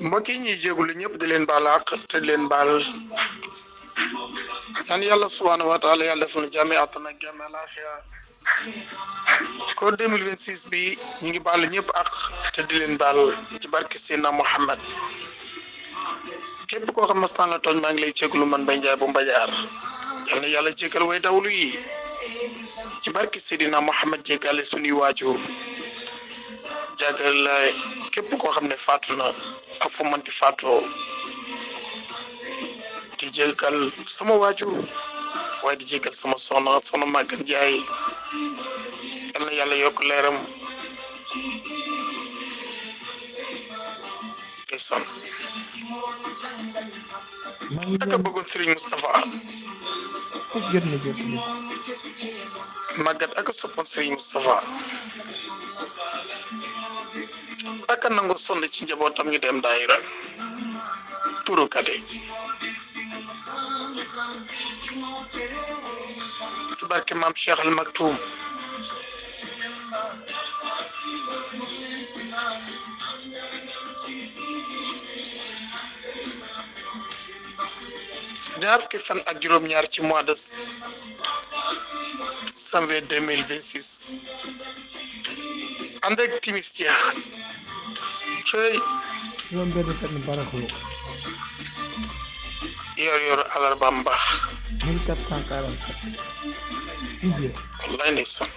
mbokk yi ñuy jégalu ñëpp di leen baal àq te di leen baal ñaan yàlla subhanahu wa taala yàlla def na jàmme àdduna ak jàmme àlaaxira ko 2026 bi ñu ngi baal ñëpp àq te di leen baal ci barke Seydina Muhammad képp koo xam mastaan la tooñ maa ngi lay jégalu man Mbaye Ndiaye bu Mbajaar yal na yàlla jégal way dawlu yi ci barke Seydina Muhammad jégale suñuy waajur jagal képp koo xam ne faatu na ak fu mënti faatoo di jégal sama waajur waaye di jégal sama soxna Maye Ndiaye yal na yàlla yokk leeram te son ak a bëggoon Serigne Moustapha magat ak a soppoon Serigne Moustapha ak a nangu sonn ci njabootam ñu dem daayira turu kade ci barke maam Cheikh al Maktoum ñaar fukki fan ak juróom-ñaar ci mois de janvier 2026 ànd ak timis jeex cey yoon benn fan baraxlu yor alarba mbaax 1447 hijra wallaay ndeysaan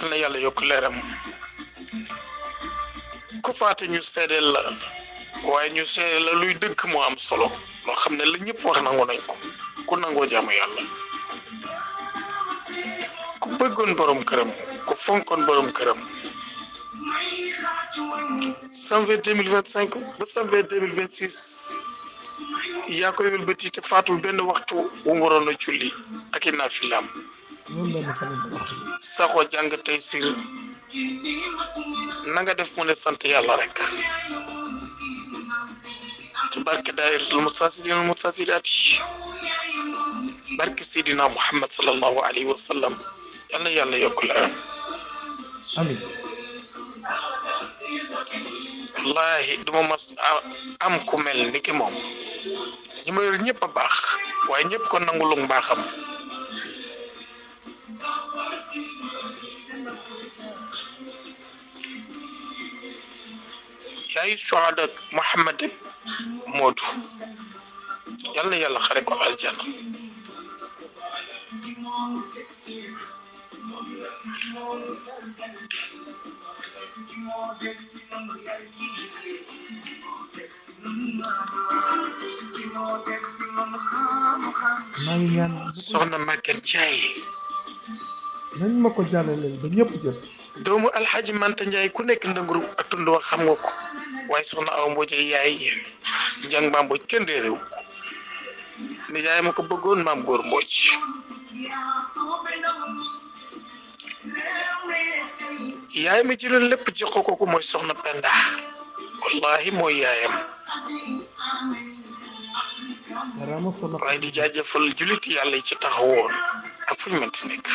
yal na yàlla yokk leeram ku faate ñu seedeel la waaye ñu seedeel la luy dëgg moo am solo loo xam ne la ñëpp wax nangu nañ ko ku nangoo jaamu yàlla ku bëggoon borom këram ku fonkoon borom këram janvier 2025 ba janvier 2026 yaa koy wëlbati te faatul benn waxtu wu mu waroon a julli ak i naafilaam yoon benn fan baraxlu saxoo jàng tey sir na nga def mu ne sant yàlla rek ci barke daayiratul mustasidin mustasidaat barke Seydina Muhammad sallallahu alayhi wa sallam yal na yàlla yokk leeram amin wallahi duma mas am ku mel ni ki moom ñi ma yor ñëpp a baax waaye ñëpp ko nangulu mbaaxam yaayu Suhada Muhammad ak Moodu yal na yàlla xare ko aljana maa ngi ñaan soxna Maye Ndiaye nañ ma ko jàllaleel ba ñëpp jot doomu alxaaji Manta Ndiaye ku nekk ndënguru ak tund wax xam nga ko waaye soxna aw Mbodj yaay njàng maam Mbodj kenn dee réew ko ni yaay ma ko bëggoon maam góor Mbodj yaay ma jëloon lépp jox ko kooku mooy soxna Penda wallahi mooy yaayam jarama solo waaye di jaajëfal jullit yàlla yi ci taxawoon ak fu ñu mënti nekk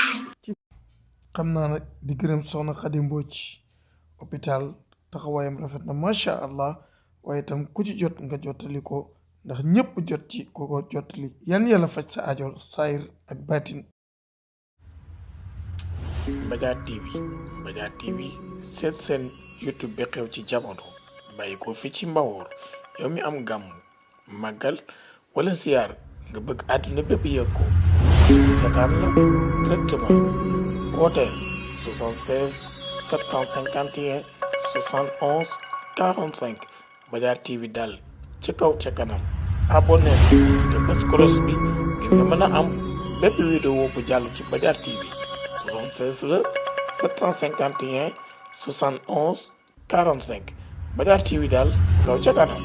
xam naa nag di gërëm soxna Xadi Mbodj hôpital taxawaayam rafet na macha allah waaye itam ku ci jot nga jottali ko ndax ñëpp jot ci ko ko jottali yan yàlla faj sa aajo saayir ak baatin Magat TV seet seen YouTube bi xew ci jamono bàyyi ko fi ci Mbawoor yow mi am gàmm màggal wala siyaar nga bëgg àdduna bépp yëg ko seetaan la directement wooteel 76 751 71 45 Magat TV daal ci kaw ca kanam abonné te bës cloche bi ngir nga mën a am bépp vidéo bu jàll ci Magat TV 76 la 751 71 45 Magat TV daal kaw ca kanam